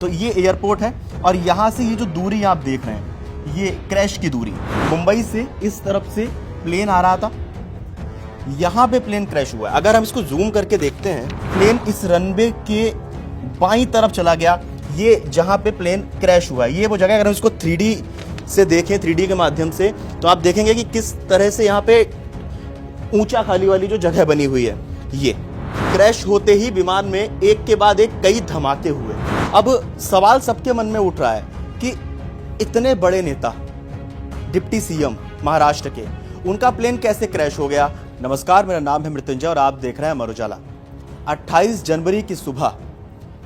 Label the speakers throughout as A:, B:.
A: तो ये एयरपोर्ट है और यहाँ से ये जो दूरी आप देख रहे हैं ये क्रैश की दूरी। मुंबई से इस तरफ से प्लेन आ रहा था, यहाँ पे प्लेन क्रैश हुआ है। अगर हम इसको जूम करके देखते हैं, प्लेन इस रनवे के बाईं तरफ चला गया। ये जहाँ पे प्लेन क्रैश हुआ है ये वो जगह, अगर हम इसको 3D से देखें, 3D के माध्यम से, तो आप देखेंगे कि किस तरह से यहाँ पे ऊंचा खाली वाली जो जगह बनी हुई है, ये क्रैश होते ही विमान में एक के बाद एक कई धमाके हुए। अब सवाल सबके मन में उठ रहा है कि इतने बड़े नेता, डिप्टी सीएम महाराष्ट्र के, उनका प्लेन कैसे क्रैश हो गया। नमस्कार, मेरा नाम है मृत्युंजय और आप देख रहे हैं अमर उजाला। 28 जनवरी की सुबह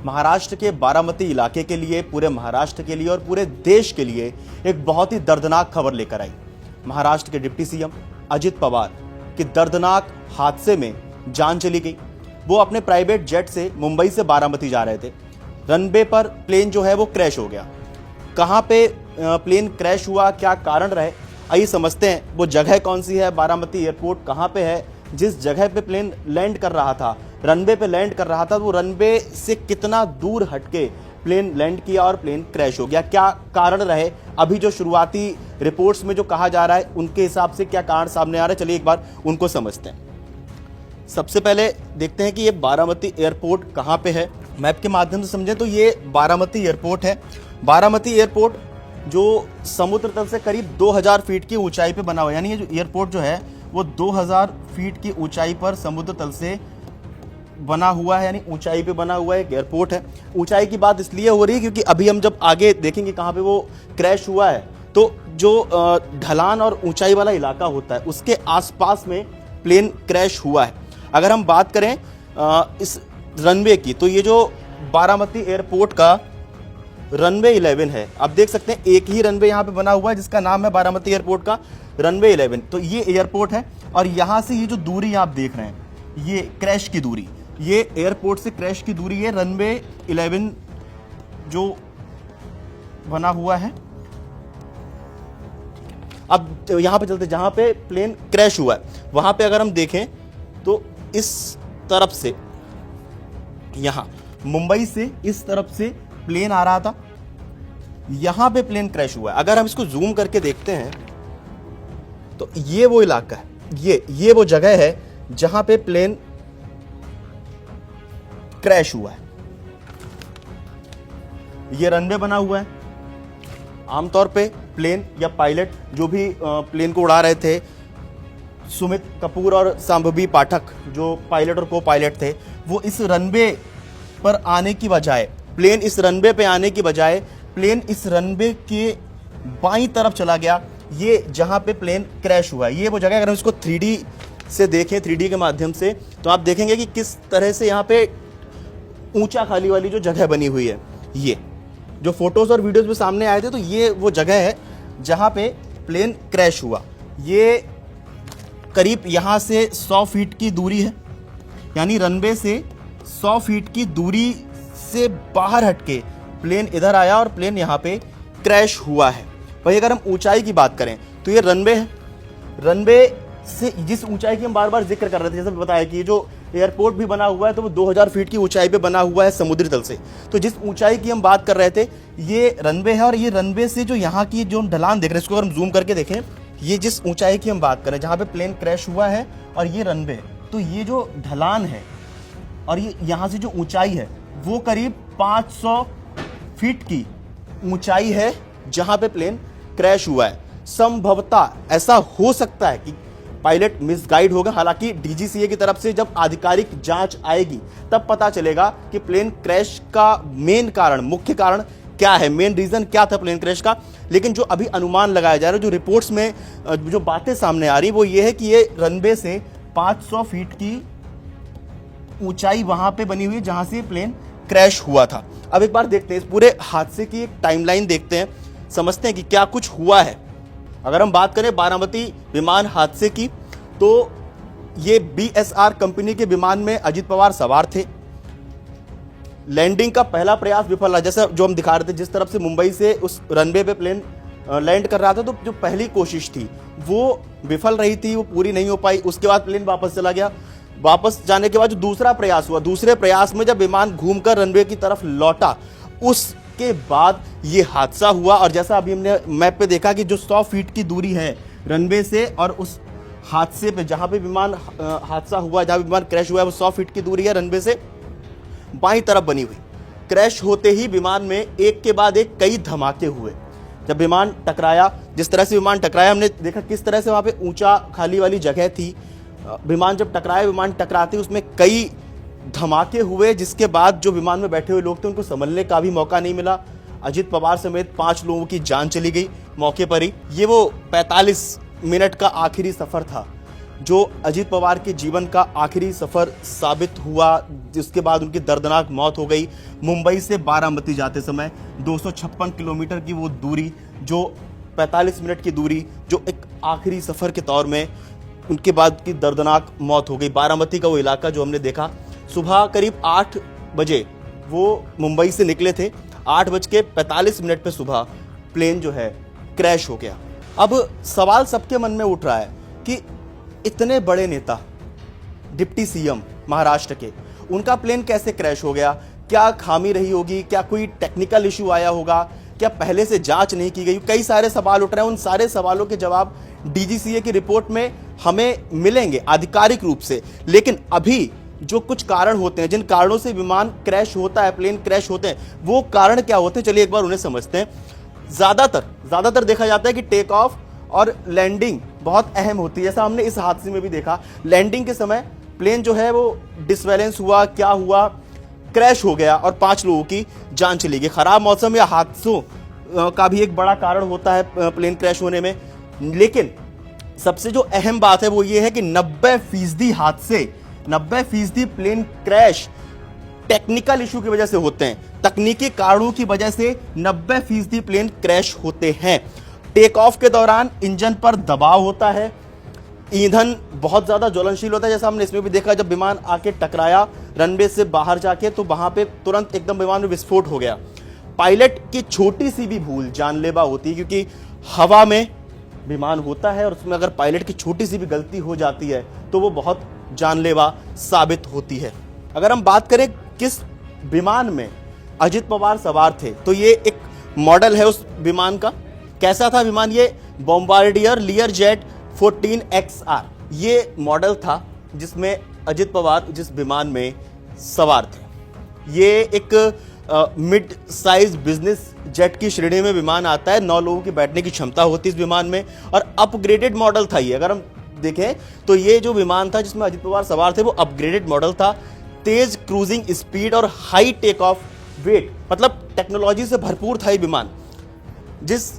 A: महाराष्ट्र के बारामती इलाके के लिए, पूरे महाराष्ट्र के लिए और पूरे देश के लिए एक बहुत ही दर्दनाक खबर लेकर आई। महाराष्ट्र के डिप्टी सीएम अजित पवार की दर्दनाक हादसे में जान चली गई। वो अपने प्राइवेट जेट से मुंबई से बारामती जा रहे थे। रनवे पर प्लेन जो है वो क्रैश हो गया। कहाँ पे प्लेन क्रैश हुआ, क्या कारण रहे, आइए समझते हैं। वो जगह कौन सी है, बारामती एयरपोर्ट कहाँ पे है, जिस जगह पे प्लेन लैंड कर रहा था, रनवे पे लैंड कर रहा था, वो रनवे से कितना दूर हटके प्लेन लैंड किया और प्लेन क्रैश हो गया, क्या कारण रहे। अभी जो शुरुआती रिपोर्ट्स में जो कहा जा रहा है उनके हिसाब से क्या कारण सामने आ रहा है, चलिए एक बार उनको समझते हैं। सबसे पहले देखते हैं कि ये बारामती एयरपोर्ट कहाँ पे है। मैप के माध्यम से समझें तो ये बारामती एयरपोर्ट है। बारामती एयरपोर्ट जो समुद्र तल से करीब 2000 फीट की ऊंचाई पे बना हुआ है, यानी ये जो एयरपोर्ट जो है वो 2000 फीट की ऊंचाई पर समुद्र तल से बना हुआ है, यानी ऊंचाई पे बना हुआ एक एयरपोर्ट है। ऊंचाई की बात इसलिए हो रही है क्योंकि अभी हम जब आगे देखेंगे कहाँ पे वो क्रैश हुआ है, तो जो ढलान और ऊंचाई वाला इलाका होता है उसके आसपास में प्लेन क्रैश हुआ है। अगर हम बात करें इस रनवे की, तो ये जो बारामती एयरपोर्ट का रनवे 11 है, आप देख सकते हैं एक ही रनवे यहाँ पे बना हुआ है जिसका नाम है बारामती एयरपोर्ट का रनवे 11। तो ये एयरपोर्ट है और यहाँ से ये जो दूरी आप देख रहे हैं ये क्रैश की दूरी, ये एयरपोर्ट से क्रैश की दूरी है रनवे 11 जो बना हुआ है। अब यहाँ पे चलते, जहाँ पे प्लेन क्रैश हुआ है वहाँ पे अगर हम देखें तो इस तरफ से, यहाँ मुंबई से इस तरफ से प्लेन आ रहा था, यहाँ पे प्लेन क्रैश हुआ है। अगर हम इसको जूम करके देखते हैं तो ये वो इलाका है, ये वो जगह है जहां पे प्लेन क्रैश हुआ है। ये रनवे बना हुआ है। आमतौर पे प्लेन या पायलट जो भी प्लेन को उड़ा रहे थे, सुमित कपूर और सांभवी पाठक जो पायलट और को पायलट थे, वो इस रनवे पर आने की बजाय, प्लेन इस रनवे पे आने की बजाय प्लेन इस रनवे के बाईं तरफ चला गया। ये जहां पे प्लेन क्रैश हुआ है ये वो जगह, अगर हम इसको 3D से देखें, 3D के माध्यम से, तो आप देखेंगे कि किस तरह से यहाँ पे ऊंचा खाली वाली जो जगह बनी हुई है, ये जो फोटोज और वीडियोज में सामने आए थे, तो ये वो जगह है जहां पे प्लेन क्रैश हुआ। ये करीब यहाँ से 100 फीट की दूरी है, यानी रनवे से 100 फीट की दूरी से बाहर हटके प्लेन इधर आया और प्लेन यहाँ पे क्रैश हुआ है। वही अगर हम ऊंचाई की बात करें तो ये रनवे है। रनवे से जिस ऊंचाई की हम बार बार जिक्र कर रहे थे, जैसे बताया कि जो एयरपोर्ट भी बना हुआ है तो वो 2000 फीट की ऊंचाई पे बना हुआ है समुद्री तल से। तो जिस ऊंचाई की हम बात कर रहे थे ये रनवे है और ये रनवे से जो यहाँ की जो ढलान देख रहे हैं, इसको अगर हम जूम करके देखें, ये जिस ऊंचाई की हम बात करें जहाँ पे प्लेन क्रैश हुआ है और ये रनवे, तो ये जो ढलान है और ये यहाँ से जो ऊंचाई है वो करीब 500 फीट की ऊंचाई है जहाँ पे प्लेन क्रैश हुआ है। संभवतः ऐसा हो सकता है कि पायलट मिसगाइड होगा। हालांकि डीजीसीए की तरफ से जब आधिकारिक जांच आएगी तब पता चलेगा कि प्लेन क्रैश का मेन कारण, मुख्य कारण क्या है, मेन रीजन क्या था प्लेन क्रैश का। लेकिन जो अभी अनुमान लगाया जा रहा है, जो रिपोर्ट्स में जो बातें सामने आ रही वो ये है कि ये रनवे से 500 फीट की ऊंचाई वहां पे बनी हुई है जहां से प्लेन क्रैश हुआ था। अब एक बार देखते हैं इस पूरे हादसे की एक टाइमलाइन देखते हैं, समझते हैं कि क्या कुछ हुआ है। अगर हम बात करें बारामती विमान हादसे की, तो ये BSR कंपनी के विमान में अजित पवार सवार थे। लैंडिंग का पहला प्रयास विफल रहा, जैसे जो हम दिखा रहे थे, जिस तरफ से मुंबई से उस रनवे पे प्लेन लैंड कर रहा था, तो जो पहली कोशिश थी वो विफल रही थी, वो पूरी नहीं हो पाई। उसके बाद प्लेन वापस चला गया। वापस जाने के बाद जो दूसरा प्रयास हुआ, दूसरे प्रयास में जब विमान घूमकर रनवे की तरफ लौटा, उस जिसके बाद ये हादसा हुआ। और जैसा अभी हमने मैप पे देखा कि जो 100 फीट की दूरी है रनवे से और उस हादसे पे जहां पे विमान हादसा हुआ, जहां विमान क्रैश हुआ है, वो 100 फीट की दूरी है रनवे से बाईं तरफ बनी हुई। क्रैश होते ही विमान में एक के बाद एक कई धमाके हुए। जब विमान टकराया, जिस तरह से विमान टकराया, हमने देखा किस तरह से वहां पे ऊंचा खाली वाली जगह थी। विमान जब टकराया, विमान टकराते उसमें कई धमाके हुए, जिसके बाद जो विमान में बैठे हुए लोग थे उनको संभलने का भी मौका नहीं मिला। अजित पवार समेत 5 लोगों की जान चली गई मौके पर ही। ये वो 45 मिनट का आखिरी सफर था जो अजित पवार के जीवन का आखिरी सफर साबित हुआ, जिसके बाद उनकी दर्दनाक मौत हो गई। मुंबई से बारामती जाते समय 256 किलोमीटर की वो दूरी, जो 45 मिनट की दूरी, जो एक आखिरी सफर के तौर में उनके बाद की दर्दनाक मौत हो गई। बारामती का वो इलाका जो हमने देखा, सुबह करीब 8 बजे वो मुंबई से निकले थे, 8:45 पे सुबह प्लेन जो है क्रैश हो गया। अब सवाल सबके मन में उठ रहा है कि इतने बड़े नेता, डिप्टी सीएम महाराष्ट्र के, उनका प्लेन कैसे क्रैश हो गया? क्या खामी रही होगी? क्या कोई टेक्निकल इशू आया होगा? क्या पहले से जांच नहीं की गई? कई सारे सवाल उठ रहे हैं। उन सारे सवालों के जवाब डीजीसीए की रिपोर्ट में हमें मिलेंगे आधिकारिक रूप से। लेकिन अभी जो कुछ कारण होते हैं, जिन कारणों से विमान क्रैश होता है, प्लेन क्रैश होते हैं, वो कारण क्या होते हैं, चलिए एक बार उन्हें समझते हैं। ज्यादातर देखा जाता है कि टेक ऑफ और लैंडिंग बहुत अहम होती है। जैसा हमने इस हादसे में भी देखा, लैंडिंग के समय प्लेन जो है वो डिसबैलेंस हुआ, क्या हुआ, क्रैश हो गया और 5 लोगों की जान चली गई। खराब मौसम या हादसों का भी एक बड़ा कारण होता है प्लेन क्रैश होने में। लेकिन सबसे जो अहम बात है वो ये है कि 90% हादसे, 90% प्लेन क्रैश टेक्निकल इशू की वजह से होते हैं। तकनीकी कारणों की वजह से 90% प्लेन क्रैश होते हैं। टेक ऑफ के दौरान इंजन पर दबाव होता है, ईंधन बहुत ज्यादा ज्वलनशील होता है, जैसा हमने इसमें भी देखा। जब विमान आके टकराया रनवे से बाहर जाके, तो वहां पे तुरंत एकदम विमान में विस्फोट हो गया। पायलट की छोटी सी भी भूल जानलेवा होती है, क्योंकि हवा में विमान होता है और उसमें अगर पायलट की छोटी सी भी गलती हो जाती है तो वो बहुत जानलेवा साबित होती है। अगर हम बात करें किस विमान में अजित पवार सवार थे, तो ये एक मॉडल है उस विमान का। कैसा था विमान? ये बॉम्बार्डियर Learjet 14XR ये मॉडल था जिसमें अजित पवार जिस विमान में सवार थे। ये एक मिड साइज बिजनेस जेट की श्रेणी में विमान आता है। 9 लोगों की बैठने की क्षमता होती है इस विमान में और अपग्रेडेड मॉडल था ये। अगर हम देखें तो ये जो विमान था जिसमें अजित पवार सवार थे वो अपग्रेडेड मॉडल था। तेज क्रूजिंग स्पीड और हाई टेक ऑफ वेट, मतलब टेक्नोलॉजी से भरपूर था ये विमान। जिस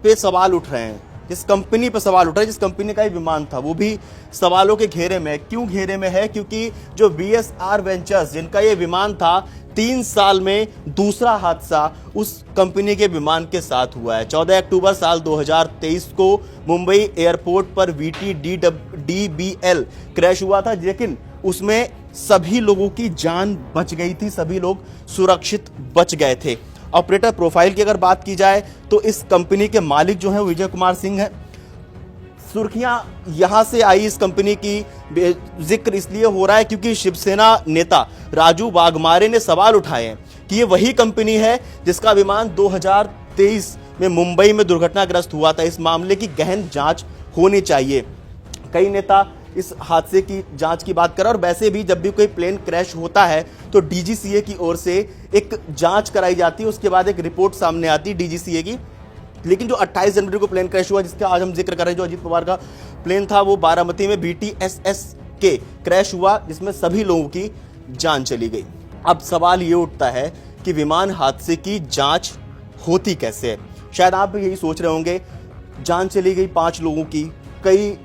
A: पे सवाल उठ रहे हैं, जिस कंपनी पे सवाल उठ रहा है, जिस कंपनी का ये विमान था, वो भी सवालों के घेरे में। क्यों घेरे में है? क्योंकि जो VSR वेंचर्स जिनका ये विमान था, 3 साल में दूसरा हादसा उस कंपनी के विमान के साथ हुआ है। 14 अक्टूबर साल 2023 को मुंबई एयरपोर्ट पर VT DBL क्रैश हुआ था, लेकिन उसमें सभी लोगों की जान बच गई थी, सभी लोग सुरक्षित बच गए थे। ऑपरेटर प्रोफाइल की अगर बात की जाए तो इस कंपनी के मालिक जो हैं विजय कुमार सिंह हैं। सुर्खियां यहां से आई इस कंपनी की, जिक्र इसलिए हो रहा है क्योंकि शिवसेना नेता राजू वाघमारे ने सवाल उठाए हैं कि ये वही कंपनी है जिसका विमान 2023 में मुंबई में दुर्घटनाग्रस्त हुआ था। इस मामले की गहन जांच होनी चाहिए। कई नेता इस हादसे की जांच की बात कर रहे हैं और वैसे भी जब भी कोई प्लेन क्रैश होता है तो डीजीसीए की ओर से एक जांच कराई जाती है, उसके बाद एक रिपोर्ट सामने आती है डीजीसीए की। लेकिन जो 28 जनवरी को प्लेन क्रैश हुआ, जिसका आज हम जिक्र कर रहे हैं, जो अजित पवार का प्लेन था, वो बारामती में BTSS के क्रैश हुआ, जिसमें सभी लोगों की जान चली गई। अब सवाल ये उठता है कि विमान हादसे की जांच होती कैसे है? शायद आप भी यही सोच रहे होंगे, जान चली गई 5 लोगों की, कई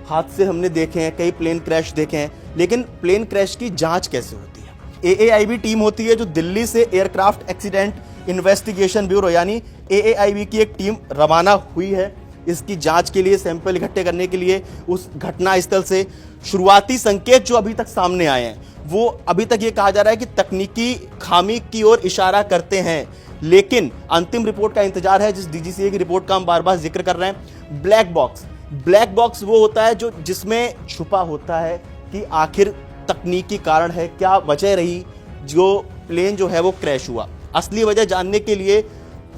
A: हादसे हमने देखे हैं, कई प्लेन क्रैश देखे हैं, लेकिन प्लेन क्रैश की जांच कैसे होती है? AAIB टीम होती है जो दिल्ली से एयरक्राफ्ट एक्सीडेंट इन्वेस्टिगेशन ब्यूरो यानी AAIB की एक टीम रवाना हुई है इसकी जांच के लिए, सैंपल इकट्ठे करने के लिए उस घटना स्थल से। शुरुआती संकेत जो अभी तक सामने आए हैं वो अभी तक ये कहा जा रहा है कि तकनीकी खामी की ओर इशारा करते हैं, लेकिन अंतिम रिपोर्ट का इंतजार है, जिस डीजीसीए की रिपोर्ट का हम बार बार जिक्र कर रहे हैं। ब्लैक बॉक्स वो होता है जो जिसमें छुपा होता है कि आखिर तकनीकी कारण है, क्या वजह रही जो प्लेन जो है वो क्रैश हुआ। असली वजह जानने के लिए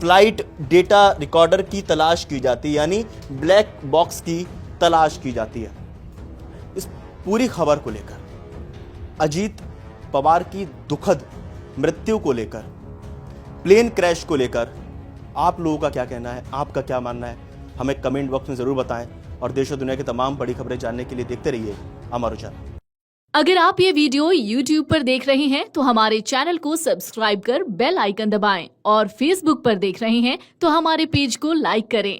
A: फ्लाइट डेटा रिकॉर्डर की तलाश की जाती है, यानी ब्लैक बॉक्स की तलाश की जाती है। इस पूरी खबर को लेकर, अजीत पवार की दुखद मृत्यु को लेकर, प्लेन क्रैश को लेकर आप लोगों का क्या कहना है, आपका क्या मानना है, हमें कमेंट बॉक्स में जरूर बताएं। और देश और दुनिया की तमाम बड़ी खबरें जानने के लिए देखते रहिए अमर उजाला।
B: अगर आप ये वीडियो YouTube पर देख रहे हैं तो हमारे चैनल को सब्सक्राइब कर बेल आइकन दबाएं और Facebook पर देख रहे हैं तो हमारे पेज को लाइक करें।